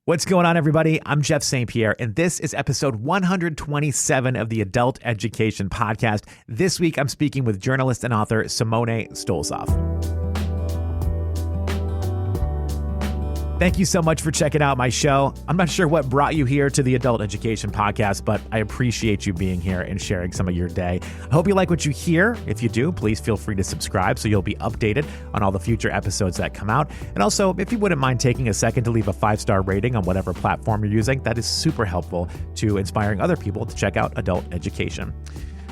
What's going on, everybody? I'm Jeff St. Pierre, and this is episode 127 of the Adult Education Podcast. This week, I'm speaking with journalist and author Simone Stolzoff. Thank you so much for checking out my show. I'm not sure what brought you here to the Adult Education Podcast, but I appreciate you being here and sharing some of your day. I hope you like what you hear. If you do, please feel free to subscribe so you'll be updated on all the future episodes that come out. And also, if you wouldn't mind taking a second to leave a 5-star rating on whatever platform you're using, that is super helpful to inspiring other people to check out adult education.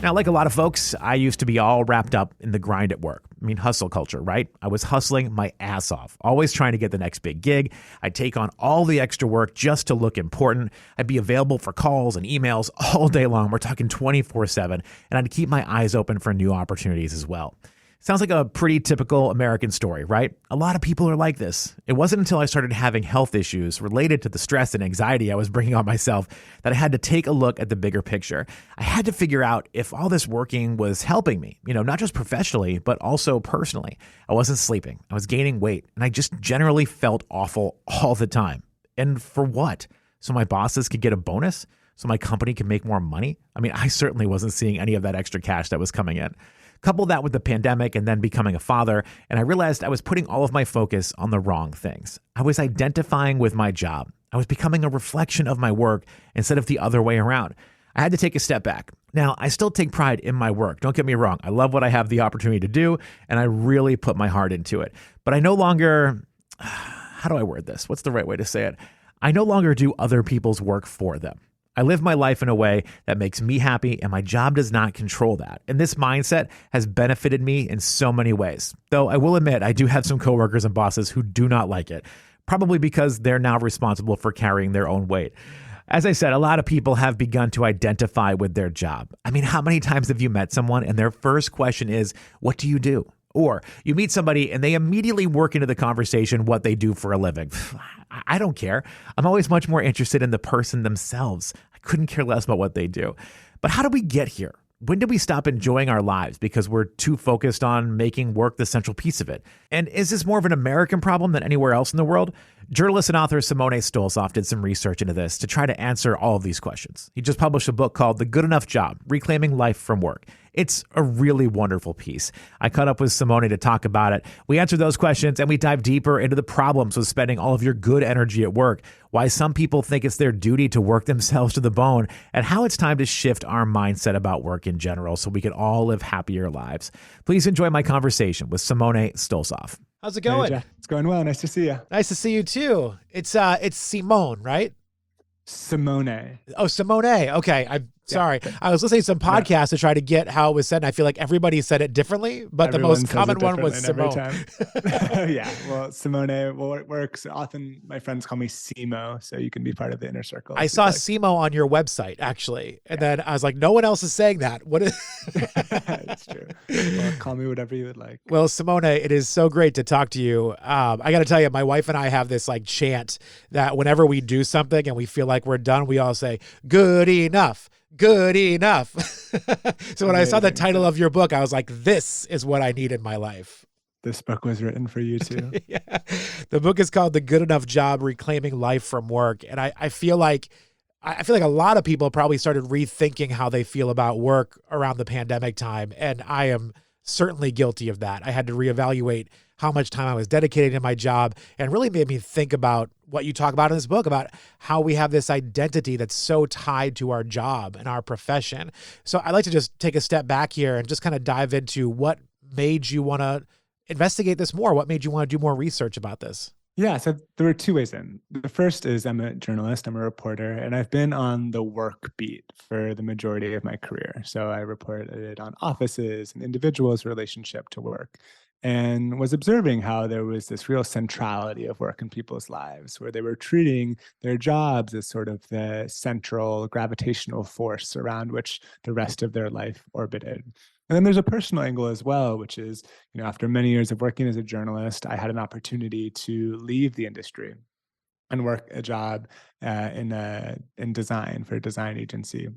Now, like a lot of folks, I used to be all wrapped up in the grind at work. I mean, hustle culture, right? I was hustling my ass off, always trying to get the next big gig. I'd take on all the extra work just to look important. I'd be available for calls and emails all day long. We're talking 24/7, and I'd keep my eyes open for new opportunities as well. Sounds like a pretty typical American story, right? A lot of people are like this. It wasn't until I started having health issues related to the stress and anxiety I was bringing on myself that I had to take a look at the bigger picture. I had to figure out if all this working was helping me, not just professionally, but also personally. I wasn't sleeping. I was gaining weight, and I just generally felt awful all the time. And for what? So my bosses could get a bonus? So my company could make more money? I mean, I certainly wasn't seeing any of that extra cash that was coming in. Couple that with the pandemic and then becoming a father, and I realized I was putting all of my focus on the wrong things. I was identifying with my job. I was becoming a reflection of my work instead of the other way around. I had to take a step back. Now, I still take pride in my work. Don't get me wrong. I love what I have the opportunity to do, and I really put my heart into it. But I no longer, how do I word this? What's the right way to say it? I no longer do other people's work for them. I live my life in a way that makes me happy, and my job does not control that. And this mindset has benefited me in so many ways. Though I will admit, I do have some coworkers and bosses who do not like it, probably because they're now responsible for carrying their own weight. As I said, a lot of people have begun to identify with their job. I mean, how many times have you met someone and their first question is, "What do you do?" Or you meet somebody and they immediately work into the conversation what they do for a living. I don't care. I'm always much more interested in the person themselves. I couldn't care less about what they do. But how did we get here? When did we stop enjoying our lives because we're too focused on making work the central piece of it? And is this more of an American problem than anywhere else in the world? Journalist and author Simone Stolzoff did some research into this to try to answer all of these questions. He just published a book called The Good Enough Job: Reclaiming Life from Work. It's a really wonderful piece. I caught up with Simone to talk about it. We answered those questions and we dive deeper into the problems with spending all of your good energy at work, why some people think it's their duty to work themselves to the bone, and how it's time to shift our mindset about work in general so we can all live happier lives. Please enjoy my conversation with Simone Stolzoff. How's it going? Hey, Jeff. It's going well. Nice to see you. Nice to see you too. It's Simone, right? Simone. Oh, Simone. Okay. I'm sorry. I was listening to some podcasts to try to get how it was said, and I feel like everybody said it differently, but the most common one was Simone. Yeah. Well, Simone works. Often my friends call me Simo, so you can be part of the inner circle. I saw Simo on your website, actually. And then I was like, no one else is saying that. What is It's true. Well, call me whatever you would like. Well, Simone, it is so great to talk to you. I got to tell you, my wife and I have this chant that whenever we do something and we feel like we're done, we all say, "Good enough. Good enough." So when I saw the title of your book, I was like, this is what I need in my life. This book was written for you too. Yeah. The book is called The Good Enough Job: Reclaiming Life from Work. And I feel like a lot of people probably started rethinking how they feel about work around the pandemic time. And I am certainly guilty of that. I had to reevaluate how much time I was dedicating to my job, and really made me think about what you talk about in this book, about how we have this identity that's so tied to our job and our profession. So I'd like to just take a step back here and just kind of dive into what made you want to investigate this more. What made you want to do more research about this? Yeah, so there were two ways in. The first is I'm a journalist, I'm a reporter, and I've been on the work beat for the majority of my career. So I reported on offices and individuals' relationship to work, and was observing how there was this real centrality of work in people's lives, where they were treating their jobs as sort of the central gravitational force around which the rest of their life orbited. And then there's a personal angle as well, which is, after many years of working as a journalist, I had an opportunity to leave the industry and work a job in design for a design agency.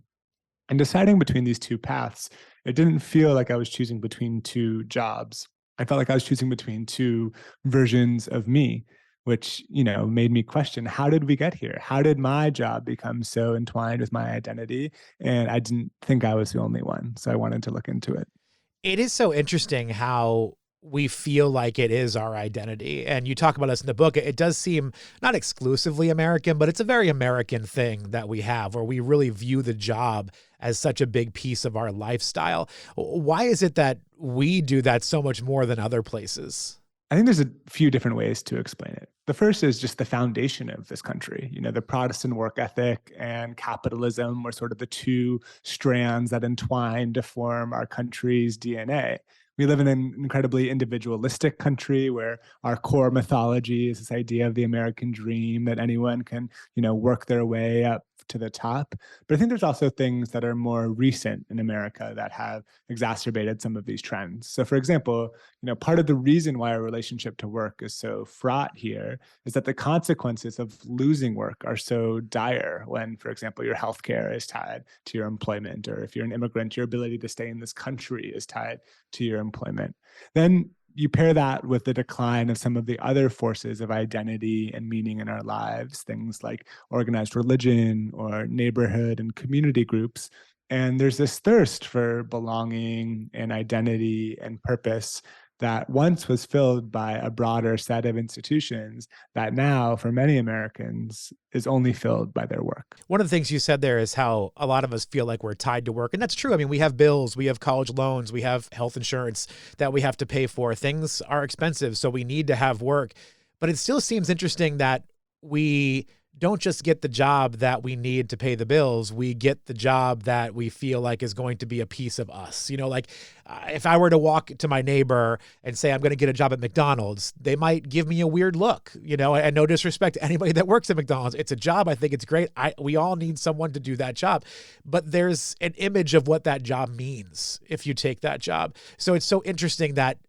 And deciding between these two paths, it didn't feel like I was choosing between two jobs. I felt like I was choosing between two versions of me. which, made me question, how did we get here? How did my job become so entwined with my identity? And I didn't think I was the only one. So I wanted to look into it. It is so interesting how we feel like it is our identity. And you talk about this in the book. It does seem not exclusively American, but it's a very American thing that we have, where we really view the job as such a big piece of our lifestyle. Why is it that we do that so much more than other places? I think there's a few different ways to explain it. The first is just the foundation of this country. The Protestant work ethic and capitalism were sort of the two strands that entwine to form our country's DNA. We live in an incredibly individualistic country where our core mythology is this idea of the American dream, that anyone can, work their way up to the top. But I think there's also things that are more recent in America that have exacerbated some of these trends. So for example, part of the reason why our relationship to work is so fraught here is that the consequences of losing work are so dire when, for example, your healthcare is tied to your employment, or if you're an immigrant, your ability to stay in this country is tied to your employment. Then you pair that with the decline of some of the other forces of identity and meaning in our lives, things like organized religion or neighborhood and community groups. And there's this thirst for belonging and identity and purpose that once was filled by a broader set of institutions that now, for many Americans, is only filled by their work. One of the things you said there is how a lot of us feel like we're tied to work. And that's true. I mean, we have bills, we have college loans, we have health insurance that we have to pay for. Things are expensive, so we need to have work. But it still seems interesting that we don't just get the job that we need to pay the bills. We get the job that we feel like is going to be a piece of us. If I were to walk to my neighbor and say, I'm going to get a job at McDonald's, they might give me a weird look, and no disrespect to anybody that works at McDonald's. It's a job. I think it's great. We all need someone to do that job, but there's an image of what that job means if you take that job. So it's so interesting that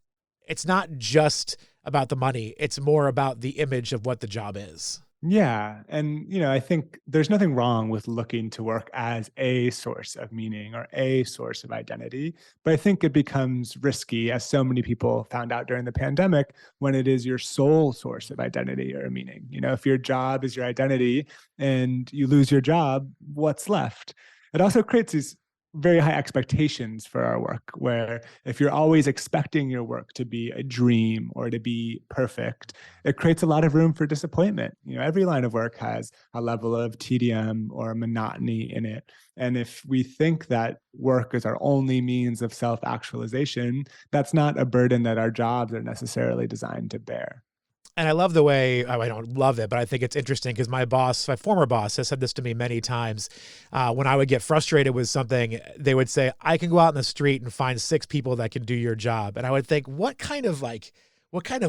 it's not just about the money. It's more about the image of what the job is. Yeah. And, I think there's nothing wrong with looking to work as a source of meaning or a source of identity. But I think it becomes risky, as so many people found out during the pandemic, when it is your sole source of identity or meaning. If your job is your identity and you lose your job, what's left? It also creates these very high expectations for our work, where if you're always expecting your work to be a dream or to be perfect, it creates a lot of room for disappointment. Every line of work has a level of tedium or monotony in it. And if we think that work is our only means of self-actualization, that's not a burden that our jobs are necessarily designed to bear. And I love the way, I don't love it, but I think it's interesting because my former boss has said this to me many times. When I would get frustrated with something, they would say, I can go out in the street and find 6 people that can do your job. And I would think, what kind of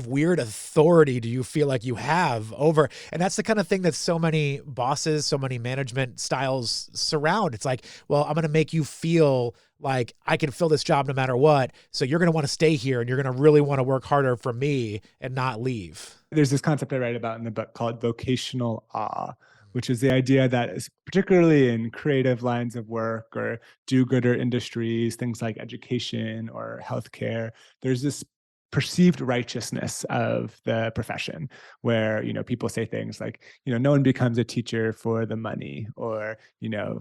weird authority do you feel like you have over? And that's the kind of thing that so many bosses, so many management styles surround. It's like, well, I'm going to make you feel like I can fill this job no matter what. So you're going to want to stay here and you're going to really want to work harder for me and not leave. There's this concept I write about in the book called vocational awe, which is the idea that, particularly in creative lines of work or do-gooder industries, things like education or healthcare, there's this perceived righteousness of the profession where, people say things like, no one becomes a teacher for the money, or,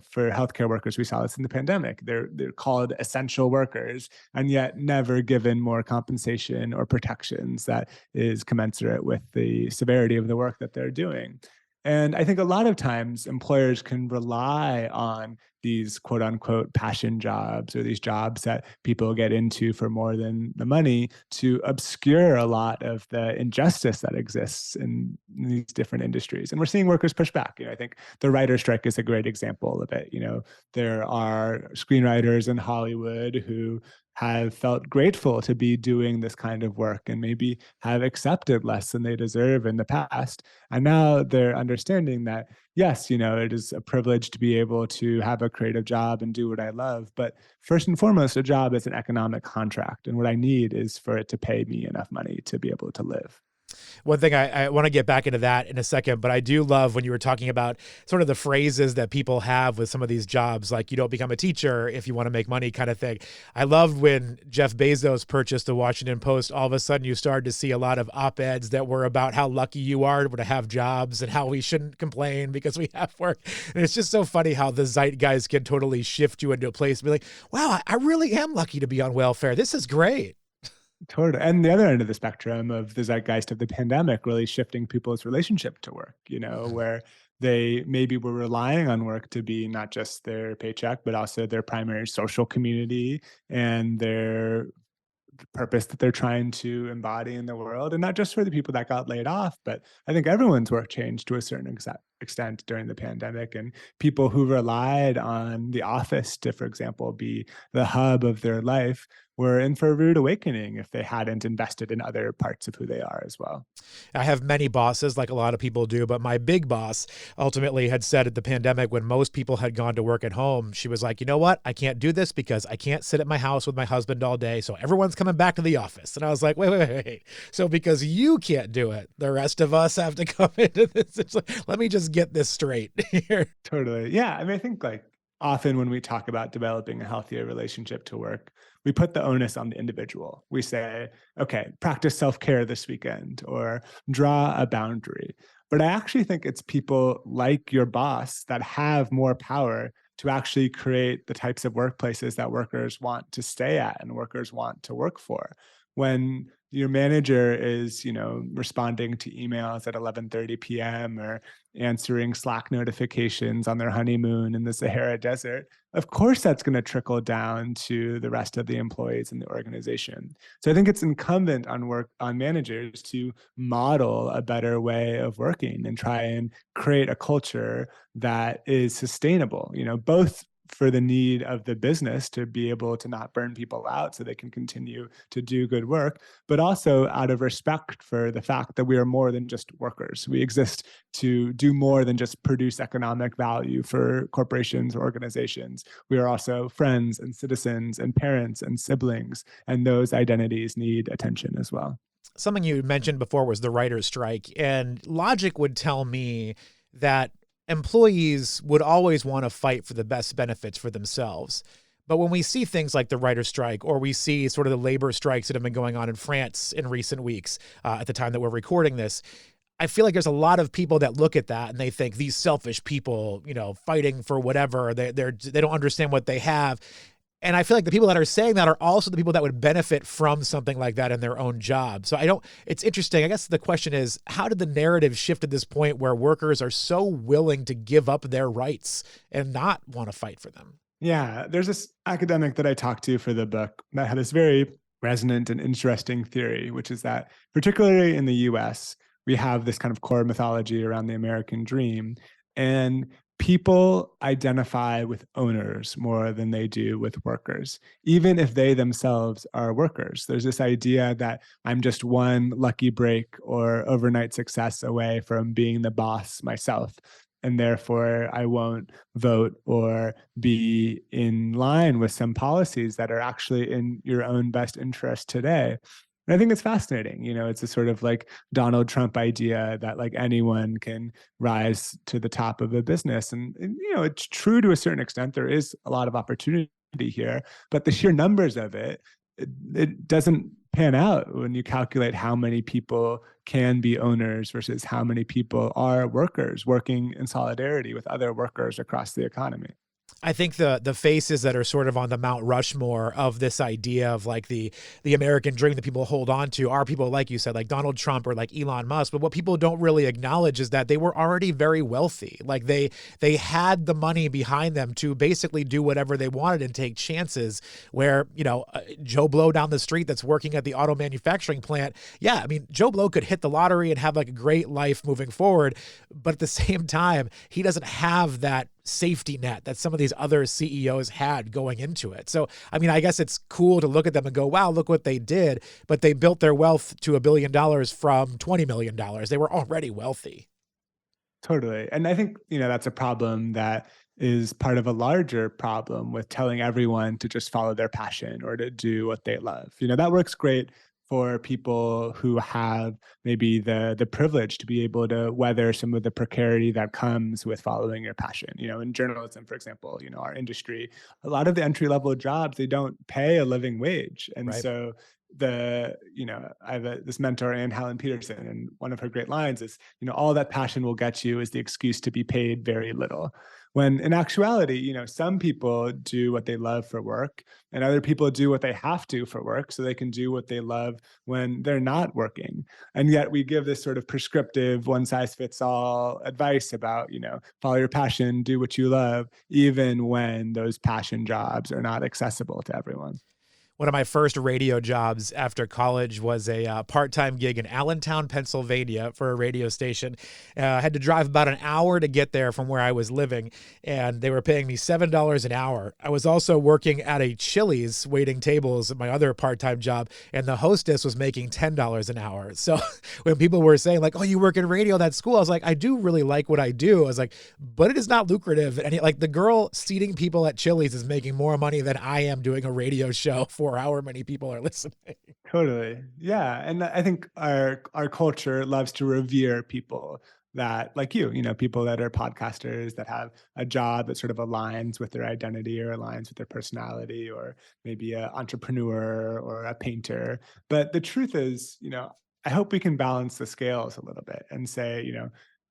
for healthcare workers, we saw this in the pandemic. They're called essential workers and yet never given more compensation or protections that is commensurate with the severity of the work that they're doing. And I think a lot of times employers can rely on these quote unquote passion jobs, or these jobs that people get into for more than the money, to obscure a lot of the injustice that exists in these different industries. And we're seeing workers push back. I think the writer's strike is a great example of it. There are screenwriters in Hollywood who have felt grateful to be doing this kind of work and maybe have accepted less than they deserve in the past. And now they're understanding that, yes, it is a privilege to be able to have a creative job and do what I love. But first and foremost, a job is an economic contract. And what I need is for it to pay me enough money to be able to live. One thing I want to get back into that in a second, but I do love when you were talking about sort of the phrases that people have with some of these jobs, like you don't become a teacher if you want to make money kind of thing. I loved when Jeff Bezos purchased the Washington Post. All of a sudden you started to see a lot of op-eds that were about how lucky you are to have jobs and how we shouldn't complain because we have work. And it's just so funny how the zeitgeist can totally shift you into a place and be like, wow, I really am lucky to be on welfare. This is great. Totally. And the other end of the spectrum of the zeitgeist of the pandemic really shifting people's relationship to work, where they maybe were relying on work to be not just their paycheck, but also their primary social community and their purpose that they're trying to embody in the world. And not just for the people that got laid off, but I think everyone's work changed to a certain extent during the pandemic. And people who relied on the office to, for example, be the hub of their life were in for a rude awakening if they hadn't invested in other parts of who they are as well. I have many bosses, like a lot of people do, but my big boss ultimately had said at the pandemic, when most people had gone to work at home, she was like, you know what? I can't do this because I can't sit at my house with my husband all day. So everyone's coming back to the office. And I was like, wait. So because you can't do it, the rest of us have to come into this. It's like, let me just get this straight here. Totally. Yeah. I mean, I think like often when we talk about developing a healthier relationship to work, we put the onus on the individual. We say, okay, practice self-care this weekend or draw a boundary. But I actually think it's people like your boss that have more power to actually create the types of workplaces that workers want to stay at and workers want to work for. When your manager is, responding to emails at 11:30 p.m. or answering Slack notifications on their honeymoon in the Sahara Desert, of course that's going to trickle down to the rest of the employees in the organization. So I think it's incumbent on managers to model a better way of working and try and create a culture that is sustainable, both for the need of the business to be able to not burn people out so they can continue to do good work, but also out of respect for the fact that we are more than just workers. We exist to do more than just produce economic value for corporations or organizations. We are also friends and citizens and parents and siblings, and those identities need attention as well. Something you mentioned before was the writer's strike, and logic would tell me that employees would always want to fight for the best benefits for themselves. But when we see things like the writer's strike, or we see sort of the labor strikes that have been going on in France in recent weeks, at the time that we're recording this, I feel like there's a lot of people that look at that and they think these selfish people, fighting for whatever, they don't understand what they have. And I feel like the people that are saying that are also the people that would benefit from something like that in their own job. So it's interesting. I guess the question is, how did the narrative shift to this point where workers are so willing to give up their rights and not want to fight for them? Yeah, there's this academic that I talked to for the book that had this very resonant and interesting theory, which is that particularly in the US, we have this kind of core mythology around the American dream. And people identify with owners more than they do with workers, even if they themselves are workers. There's this idea that I'm just one lucky break or overnight success away from being the boss myself, and therefore I won't vote or be in line with some policies that are actually in your own best interest today. And I think it's fascinating. It's a sort of like Donald Trump idea that like anyone can rise to the top of a business. And it's true to a certain extent. There is a lot of opportunity here, but the sheer numbers of it doesn't pan out when you calculate how many people can be owners versus how many people are workers working in solidarity with other workers across the economy. I think the faces that are sort of on the Mount Rushmore of this idea of like the American dream that people hold on to are people like you said, like Donald Trump or like Elon Musk. But what people don't really acknowledge is that they were already very wealthy. Like they had the money behind them to basically do whatever they wanted and take chances where, Joe Blow down the street that's working at the auto manufacturing plant. Yeah, I mean, Joe Blow could hit the lottery and have like a great life moving forward. But at the same time, he doesn't have that safety net that some of these other CEOs had going into it. So, I mean, I guess it's cool to look at them and go, wow, look what they did. But they built their wealth to $1 billion from $20 million. They were already wealthy. Totally. And I think, that's a problem that is part of a larger problem with telling everyone to just follow their passion or to do what they love. That works great for people who have maybe the privilege to be able to weather some of the precarity that comes with following your passion. In journalism, for example, our industry, a lot of the entry level jobs, they don't pay a living wage. And Right. so I have this mentor, Ann Helen Peterson, and one of her great lines is, all that passion will get you is the excuse to be paid very little. When in actuality, some people do what they love for work, and other people do what they have to for work so they can do what they love when they're not working. And yet we give this sort of prescriptive one size fits all advice about, follow your passion, do what you love, even when those passion jobs are not accessible to everyone. One of my first radio jobs after college was a part-time gig in Allentown, Pennsylvania for a radio station. I had to drive about an hour to get there from where I was living, and they were paying me $7 an hour. I was also working at a Chili's waiting tables at my other part-time job, and the hostess was making $10 an hour. So when people were saying like, oh, you work in radio, that's cool, I was like, I do really like what I do. I was like, but it is not lucrative. And like the girl seating people at Chili's is making more money than I am doing a radio show for however many people are listening. Totally. Yeah. And I think our culture loves to revere people that, like people that are podcasters that have a job that sort of aligns with their identity or aligns with their personality, or maybe an entrepreneur or a painter. But the truth is, I hope we can balance the scales a little bit and say,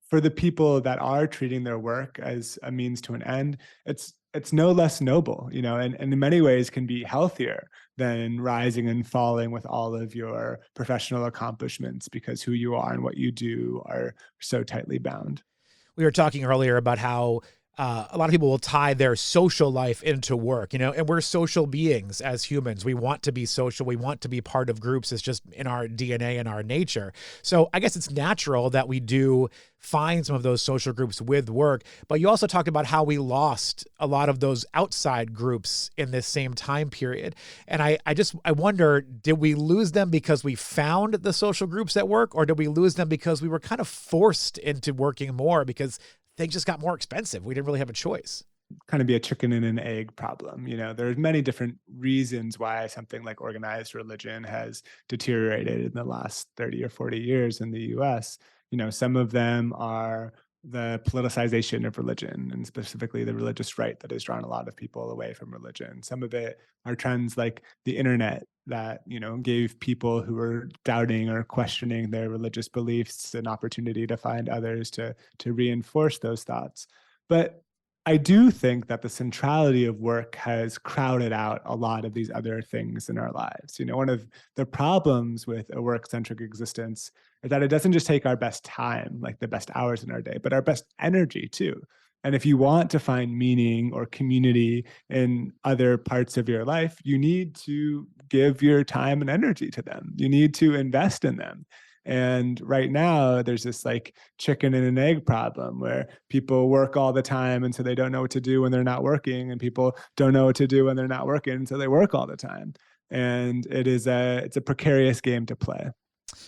for the people that are treating their work as a means to an end, it's no less noble, and in many ways can be healthier than rising and falling with all of your professional accomplishments, because who you are and what you do are so tightly bound. We were talking earlier about how a lot of people will tie their social life into work, and we're social beings as humans. We want to be social. We want to be part of groups. It's just in our DNA and our nature. So I guess it's natural that we do find some of those social groups with work. But you also talked about how we lost a lot of those outside groups in this same time period. And I wonder, did we lose them because we found the social groups at work, or did we lose them because we were kind of forced into working more because things just got more expensive? We didn't really have a choice. Kind of be a chicken and an egg problem. There's many different reasons why something like organized religion has deteriorated in the last 30 or 40 years in the US. Some of them are the politicization of religion, and specifically the religious right that has drawn a lot of people away from religion. Some of it are trends like the internet that, gave people who were doubting or questioning their religious beliefs an opportunity to find others to reinforce those thoughts. But I do think that the centrality of work has crowded out a lot of these other things in our lives. One of the problems with a work-centric existence is that it doesn't just take our best time, like the best hours in our day, but our best energy too. And if you want to find meaning or community in other parts of your life, you need to give your time and energy to them. You need to invest in them. And right now, there's this like chicken and an egg problem where people work all the time, and so they don't know what to do when they're not working, and people don't know what to do when they're not working, so they work all the time. And it's a precarious game to play.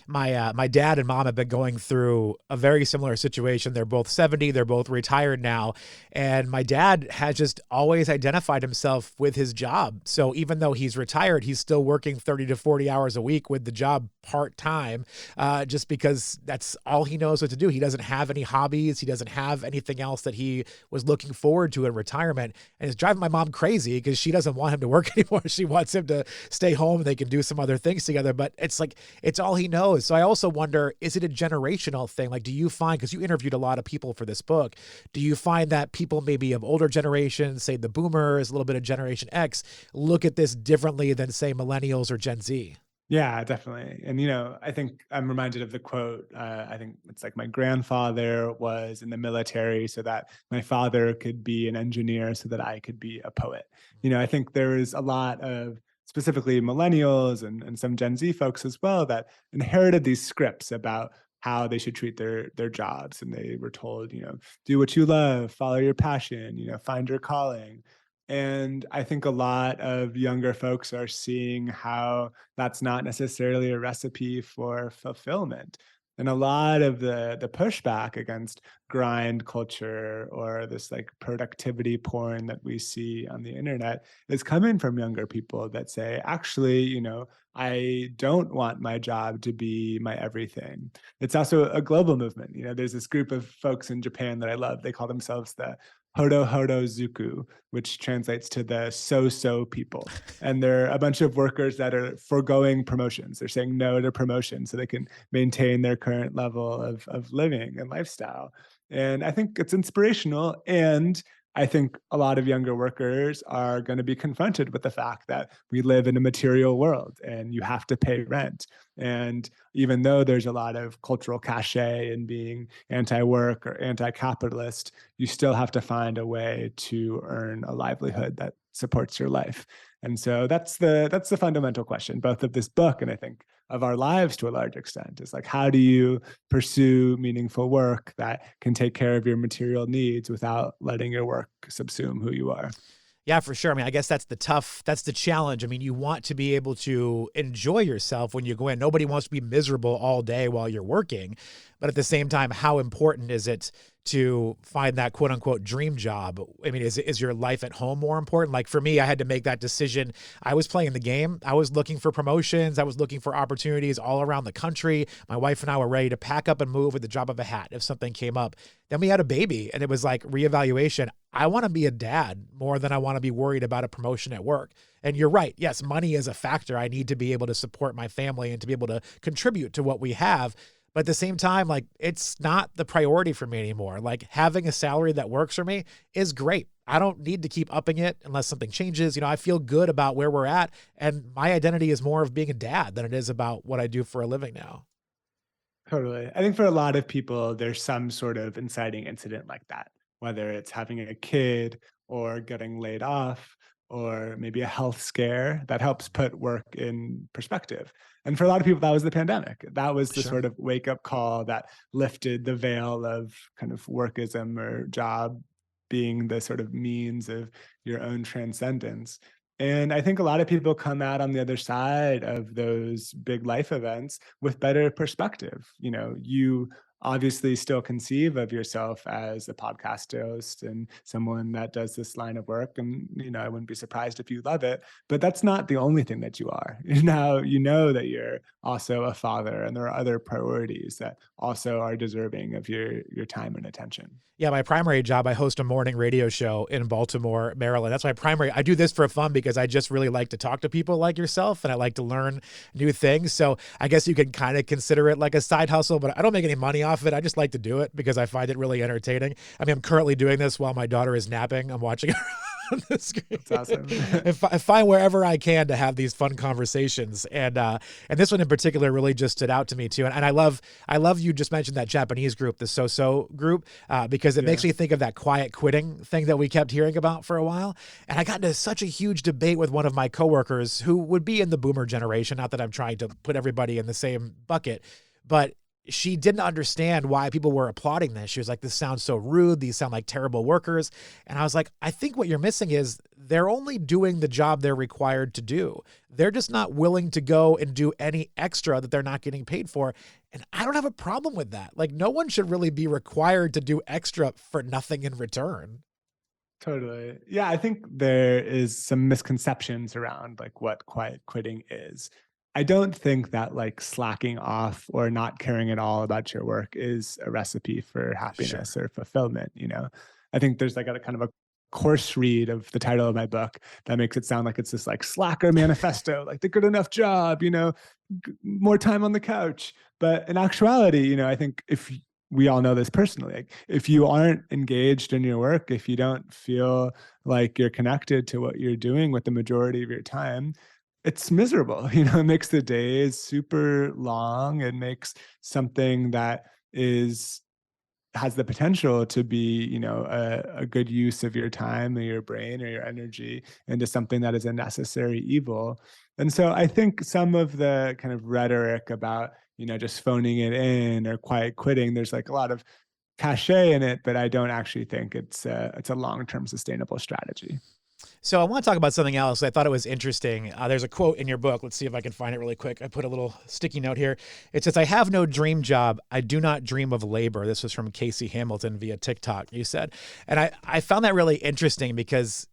My dad and mom have been going through a very similar situation. They're both 70. They're both retired now. And my dad has just always identified himself with his job. So even though he's retired, he's still working 30 to 40 hours a week with the job part-time, just because that's all he knows what to do. He doesn't have any hobbies. He doesn't have anything else that he was looking forward to in retirement. And it's driving my mom crazy because she doesn't want him to work anymore. She wants him to stay home and they can do some other things together. But it's like, it's all he knows. So I also wonder, is it a generational thing? Like, do you find, because you interviewed a lot of people for this book, do you find that people maybe of older generations, say the boomers, a little bit of Generation X, look at this differently than, say, millennials or Gen Z? Yeah, definitely. And, I think I'm reminded of the quote. I think it's like, my grandfather was in the military so that my father could be an engineer so that I could be a poet. I think there is a lot of specifically millennials and some Gen Z folks as well that inherited these scripts about how they should treat their jobs. And they were told, do what you love, follow your passion, find your calling. And I think a lot of younger folks are seeing how that's not necessarily a recipe for fulfillment. And a lot of the pushback against grind culture or this like productivity porn that we see on the internet is coming from younger people that say, actually, I don't want my job to be my everything. It's also a global movement. There's this group of folks in Japan that I love. They call themselves the Hodo Hodo Zuku, which translates to the so-so people. And they're a bunch of workers that are foregoing promotions. They're saying no to promotion so they can maintain their current level of living and lifestyle. And I think it's inspirational. And I think a lot of younger workers are going to be confronted with the fact that we live in a material world and you have to pay rent. And even though there's a lot of cultural cachet in being anti-work or anti-capitalist, you still have to find a way to earn a livelihood that supports your life. And so that's the fundamental question, both of this book and I think of our lives to a large extent, is like, how do you pursue meaningful work that can take care of your material needs without letting your work subsume who you are? Yeah, for sure. I mean, I guess that's the challenge. I mean, you want to be able to enjoy yourself when you go in. Nobody wants to be miserable all day while you're working. But at the same time, how important is it to find that quote unquote dream job? I mean, is your life at home more important? Like for me, I had to make that decision. I was playing the game. I was looking for promotions. I was looking for opportunities all around the country. My wife and I were ready to pack up and move with the drop of a hat if something came up. Then we had a baby and it was like reevaluation. I want to be a dad more than I want to be worried about a promotion at work. And you're right. Yes, money is a factor. I need to be able to support my family and to be able to contribute to what we have. But at the same time, like, it's not the priority for me anymore. Like, having a salary that works for me is great. I don't need to keep upping it unless something changes. I feel good about where we're at. And my identity is more of being a dad than it is about what I do for a living now. Totally. I think for a lot of people, there's some sort of inciting incident like that, whether it's having a kid or getting laid off or maybe a health scare that helps put work in perspective. And for a lot of people, that was the pandemic. That was the Sure. sort of wake up call that lifted the veil of kind of workism or job being the sort of means of your own transcendence. And I think a lot of people come out on the other side of those big life events with better perspective. You obviously still conceive of yourself as a podcast host and someone that does this line of work. And, I wouldn't be surprised if you love it, but that's not the only thing that you are. Now, you know that you're also a father and there are other priorities that also are deserving of your time and attention. Yeah, my primary job, I host a morning radio show in Baltimore, Maryland. That's my primary. I do this for fun because I just really like to talk to people like yourself and I like to learn new things. So I guess you can kind of consider it like a side hustle, but I don't make any money off it. I just like to do it because I find it really entertaining. I mean, I'm currently doing this while my daughter is napping. I'm watching her on the screen. That's awesome. I find wherever I can to have these fun conversations. And this one in particular really just stood out to me too. And I love you just mentioned that Japanese group, the So-So group, because it makes me think of that quiet quitting thing that we kept hearing about for a while. And I got into such a huge debate with one of my coworkers who would be in the boomer generation. Not that I'm trying to put everybody in the same bucket, but she didn't understand why people were applauding this. She was like, this sounds so rude. These sound like terrible workers. And I was like, I think what you're missing is they're only doing the job they're required to do. They're just not willing to go and do any extra that they're not getting paid for. And I don't have a problem with that. Like, no one should really be required to do extra for nothing in return. Totally. Yeah, I think there is some misconceptions around like what quiet quitting is. I don't think that like slacking off or not caring at all about your work is a recipe for happiness or fulfillment. I think there's like a kind of a course read of the title of my book that makes it sound like it's this like slacker manifesto, like the good enough job, more time on the couch. But in actuality, I think if we all know this personally, like if you aren't engaged in your work, if you don't feel like you're connected to what you're doing with the majority of your time, it's miserable. It makes the days super long. It makes something that has the potential to be, a good use of your time or your brain or your energy into something that is a necessary evil. And so I think some of the kind of rhetoric about, just phoning it in or quiet quitting, there's like a lot of cachet in it, but I don't actually think it's a long-term sustainable strategy. So I want to talk about something else. I thought it was interesting. There's a quote in your book. Let's see if I can find it really quick. I put a little sticky note here. It says, I have no dream job. I do not dream of labor. This was from Casey Hamilton via TikTok, you said. And I found that really interesting because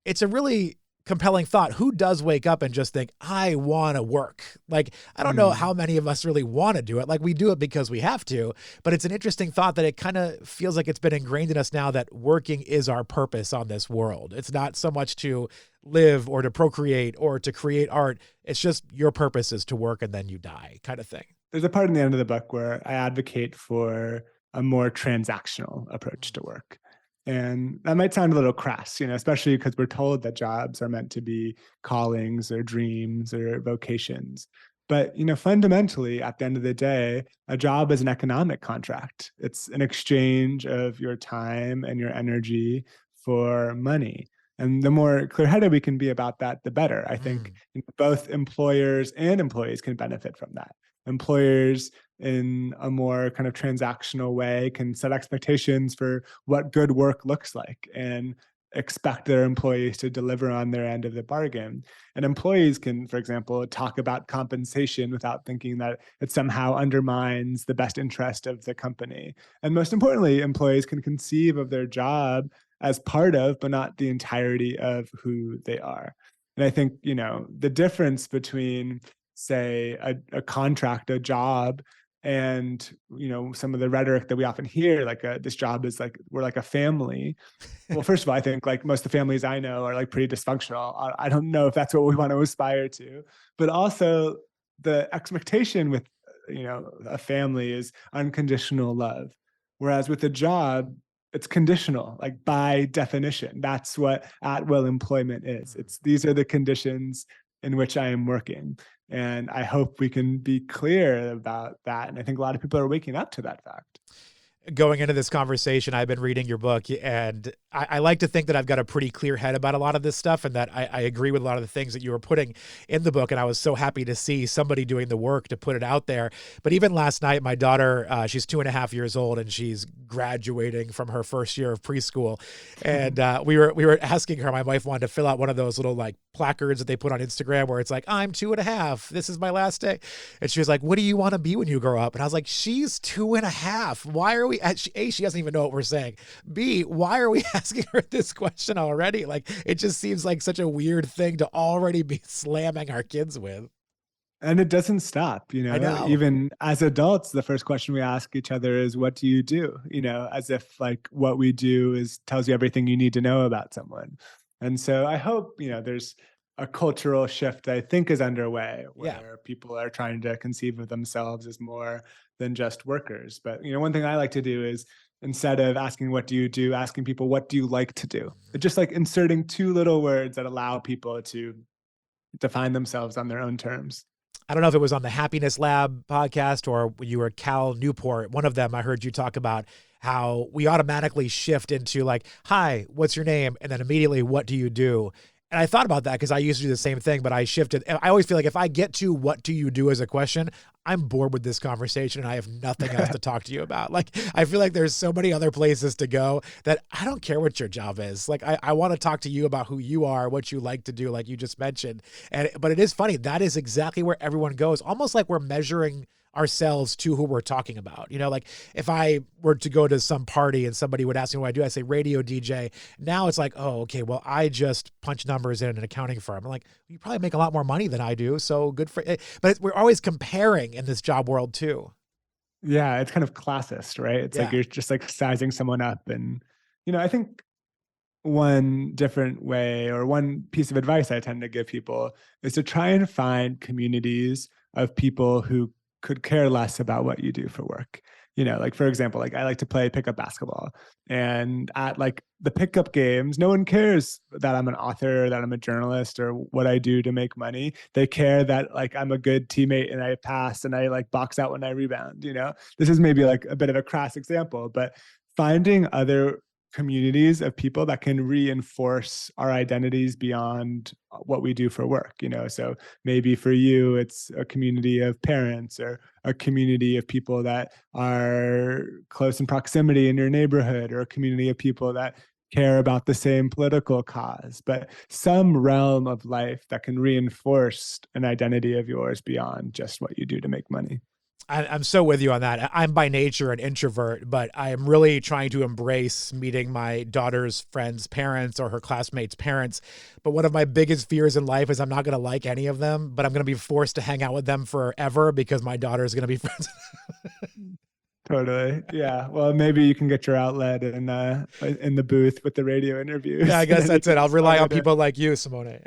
it's a really compelling thought. Who does wake up and just think, I want to work? Like, I don't know how many of us really want to do it. Like, we do it because we have to, but it's an interesting thought that it kind of feels like it's been ingrained in us now that working is our purpose on this world. It's not so much to live or to procreate or to create art. It's just your purpose is to work and then you die kind of thing. There's a part in the end of the book where I advocate for a more transactional approach to work. And that might sound a little crass, especially because we're told that jobs are meant to be callings or dreams or vocations. But, fundamentally, at the end of the day, a job is an economic contract. It's an exchange of your time and your energy for money. And the more clear-headed we can be about that, the better. I think both employers and employees can benefit from that. Employers in a more kind of transactional way can set expectations for what good work looks like and expect their employees to deliver on their end of the bargain. And employees can, for example, talk about compensation without thinking that it somehow undermines the best interest of the company. And most importantly, employees can conceive of their job as part of, but not the entirety of who they are. And I think, the difference between, say, a contract, a job, and some of the rhetoric that we often hear, like this job is like we're like a family. Well, first of all, I think like most of the families I know are like pretty dysfunctional. I don't know if that's what we want to aspire to, but also the expectation with a family is unconditional love, whereas with a job, it's conditional, like by definition. That's what at-will employment is. These are the conditions in which I am working. And I hope we can be clear about that. And I think a lot of people are waking up to that fact. Going into this conversation, I've been reading your book, and I like to think that I've got a pretty clear head about a lot of this stuff, and that I agree with a lot of the things that you were putting in the book. And I was so happy to see somebody doing the work to put it out there. But even last night, my daughter, she's 2.5 years old, and she's graduating from her first year of preschool. And we were asking her, my wife wanted to fill out one of those little like placards that they put on Instagram where it's like, I'm 2.5. This is my last day. And she was like, what do you want to be when you grow up? And I was like, she's 2.5. Why are we A, she doesn't even know what we're saying. B, why are we asking her this question already? Like, it just seems like such a weird thing to already be slamming our kids with. And it doesn't stop, I know. Even as adults, the first question we ask each other is, what do you do? As if like what we do tells you everything you need to know about someone. And so I hope, there's a cultural shift that I think is underway where people are trying to conceive of themselves as more than just workers. But, one thing I like to do is, instead of asking, what do you do, asking people, what do you like to do? It's just like inserting two little words that allow people to define themselves on their own terms. I don't know if it was on the Happiness Lab podcast or when you were at Cal Newport. One of them, I heard you talk about how we automatically shift into like, hi, what's your name? And then immediately, what do you do? And I thought about that because I used to do the same thing, but I shifted. And I always feel like if I get to what do you do as a question, I'm bored with this conversation and I have nothing else to talk to you about. Like, I feel like there's so many other places to go that I don't care what your job is. Like, I want to talk to you about who you are, what you like to do, like you just mentioned. But it is funny. That is exactly where everyone goes, almost like we're measuring ourselves to who we're talking about. Like if I were to go to some party and somebody would ask me what I do, I say radio DJ. Now it's like, oh, okay, well, I just punch numbers in an accounting firm. I'm like, you probably make a lot more money than I do. So good for it. But we're always comparing in this job world too. Yeah, it's kind of classist, right? It's like you're just like sizing someone up. And, I think one different way or one piece of advice I tend to give people is to try and find communities of people who could care less about what you do for work. Like for example, like I like to play pickup basketball, and at like the pickup games, no one cares that I'm an author or that I'm a journalist or what I do to make money. They care that like I'm a good teammate and I pass and I like box out when I rebound. This is maybe like a bit of a crass example, but finding other communities of people that can reinforce our identities beyond what we do for work. So maybe for you, it's a community of parents or a community of people that are close in proximity in your neighborhood, or a community of people that care about the same political cause, but some realm of life that can reinforce an identity of yours beyond just what you do to make money. I'm so with you on that. I'm by nature an introvert, but I am really trying to embrace meeting my daughter's friends' parents or her classmates' parents. But one of my biggest fears in life is I'm not going to like any of them, but I'm going to be forced to hang out with them forever because my daughter is going to be friends. Totally. Yeah. Well, maybe you can get your outlet in the booth with the radio interviews. Yeah, I guess that's it. I'll rely on it. people like you, Simone.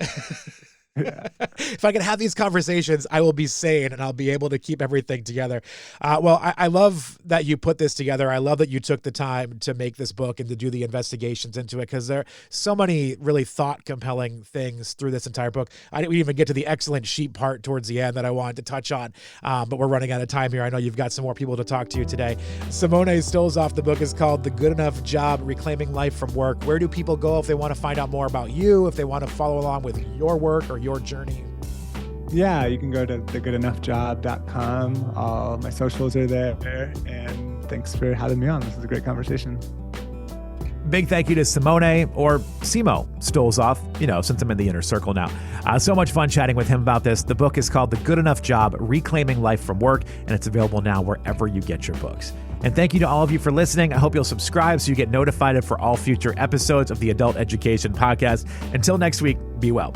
Yeah. If I can have these conversations, I will be sane and I'll be able to keep everything together. Well, I love that you put this together. I love that you took the time to make this book and to do the investigations into it, because there are so many really thought-compelling things through this entire book. I didn't even get to the excellent sheep part towards the end that I wanted to touch on, but we're running out of time here. I know you've got some more people to talk to you today. Simone Stolzoff, the book is called The Good Enough Job, Reclaiming Life from Work. Where do people go if they want to find out more about you, if they want to follow along with your work or your journey? Yeah, you can go to thegoodenoughjob.com. All my socials are there. And thanks for having me on. This was a great conversation. Big thank you to Simone, or Simo Stolzoff, since I'm in the inner circle now. So much fun chatting with him about this. The book is called The Good Enough Job, Reclaiming Life from Work, and it's available now wherever you get your books. And thank you to all of you for listening. I hope you'll subscribe so you get notified for all future episodes of the Adult Education Podcast. Until next week, be well.